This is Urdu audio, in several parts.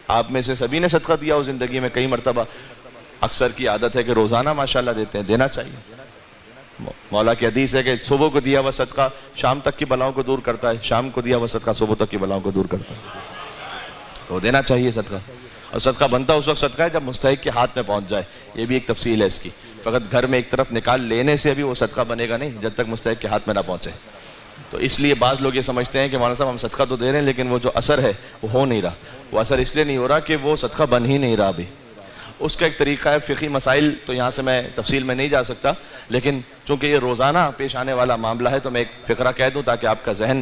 آپ میں سے سبھی نے صدقہ دیا ہو زندگی میں کئی مرتبہ، اکثر کی عادت ہے کہ روزانہ ماشاءاللہ دیتے ہیں، دینا چاہیے۔ مولا کی حدیث ہے کہ صبح کو دیا ہوا صدقہ شام تک کی بلاؤں کو دور کرتا ہے، شام کو دیا ہوا صدقہ صبح تک کی بلاؤں کو دور کرتا ہے، تو دینا چاہیے صدقہ۔ اور صدقہ بنتا اس وقت صدقہ ہے جب مستحق کے ہاتھ میں پہنچ جائے، یہ بھی ایک تفصیل ہے اس کی، فقط گھر میں ایک طرف نکال لینے سے ابھی وہ صدقہ بنے گا نہیں جب تک مستحق کے ہاتھ میں نہ پہنچے۔ تو اس لیے بعض لوگ یہ سمجھتے ہیں کہ مولانا صاحب ہم صدقہ تو دے رہے ہیں لیکن وہ جو اثر ہے وہ ہو نہیں رہا، وہ اثر اس لیے نہیں ہو رہا کہ وہ صدقہ بن ہی نہیں رہا ابھی۔ اس کا ایک طریقہ ہے، فقہی مسائل تو یہاں سے میں تفصیل میں نہیں جا سکتا، لیکن چونکہ یہ روزانہ پیش آنے والا معاملہ ہے تو میں ایک فقرہ کہہ دوں تاکہ آپ کا ذہن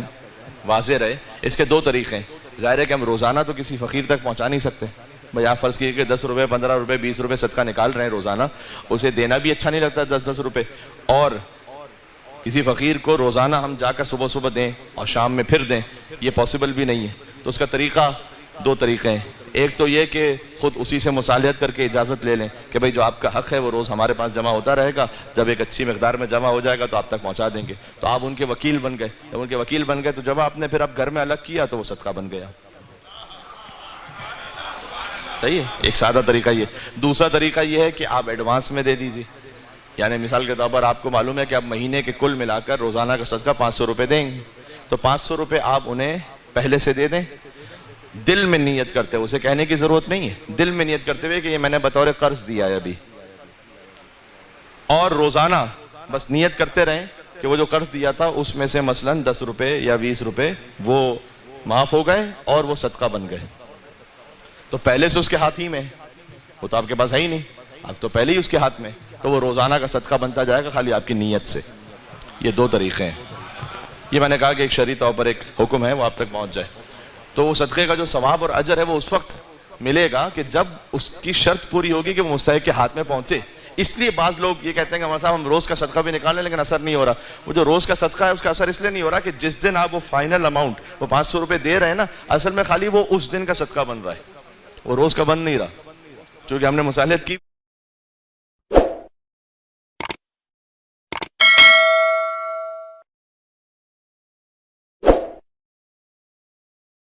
واضح رہے۔ اس کے 2 طریقے ہیں۔ ظاہر ہے کہ ہم روزانہ تو کسی فقیر تک پہنچا نہیں سکتے، بھئی آپ فرض کیجئے کہ 10 روپے 15 روپے 20 روپے صدقہ نکال رہے ہیں روزانہ، اسے دینا بھی اچھا نہیں لگتا 10 روپے، اور کسی فقیر کو روزانہ ہم جا کر صبح صبح دیں اور شام میں پھر دیں، یہ پاسبل بھی نہیں ہے۔ تو اس کا طریقہ 2 طریقے ہیں۔ ایک تو یہ کہ خود اسی سے مصالحت کر کے اجازت لے لیں کہ بھئی جو آپ کا حق ہے وہ روز ہمارے پاس جمع ہوتا رہے گا، جب ایک اچھی مقدار میں جمع ہو جائے گا تو آپ تک پہنچا دیں گے۔ تو آپ ان کے وکیل بن گئے، جب ان کے وکیل بن گئے تو جب آپ نے پھر اب گھر میں الگ کیا تو وہ صدقہ بن گیا۔ صحیح ہے، ایک سادہ طریقہ یہ۔ دوسرا طریقہ یہ ہے کہ آپ ایڈوانس میں دے دیجیے، یعنی مثال کے طور پر آپ کو معلوم ہے کہ آپ مہینے کے کل ملا کر روزانہ کا صدقہ 500 روپے دیں گے، تو 500 روپے آپ انہیں پہلے سے دے دیں، دل میں نیت کرتے ہوئے، اسے کہنے کی ضرورت نہیں ہے، دل میں نیت کرتے ہوئے کہ یہ میں نے بطور قرض دیا ہے ابھی، اور روزانہ بس نیت کرتے رہیں کہ وہ جو قرض دیا تھا اس میں سے مثلاً 10 روپے یا 20 روپے وہ معاف ہو گئے اور وہ صدقہ بن گئے، تو پہلے سے اس کے ہاتھ ہی میں، وہ تو آپ کے پاس ہے ہی نہیں، اب تو پہلے ہی اس کے ہاتھ میں، تو وہ روزانہ کا صدقہ بنتا جائے گا خالی آپ کی نیت سے۔ یہ 2 طریقے ہیں۔ یہ میں نے کہا کہ ایک شرعی طور پر ایک حکم ہے وہ آپ تک پہنچ جائے، تو وہ صدقے کا جو ثواب اور اجر ہے وہ اس وقت ملے گا کہ جب اس کی شرط پوری ہوگی کہ وہ مستحق کے ہاتھ میں پہنچے۔ اس لیے بعض لوگ یہ کہتے ہیں کہ ہمارے صاحب ہم روز کا صدقہ بھی نکالیں لیکن اثر نہیں ہو رہا۔ وہ جو روز کا صدقہ ہے اس کا اثر اس لیے نہیں ہو رہا کہ جس دن آپ وہ فائنل اماؤنٹ وہ 500 روپے دے رہے ہیں نا، اصل میں خالی وہ اس دن کا صدقہ بن رہا ہے، وہ روز کا بن نہیں رہا، چونکہ ہم نے مصالحت کی۔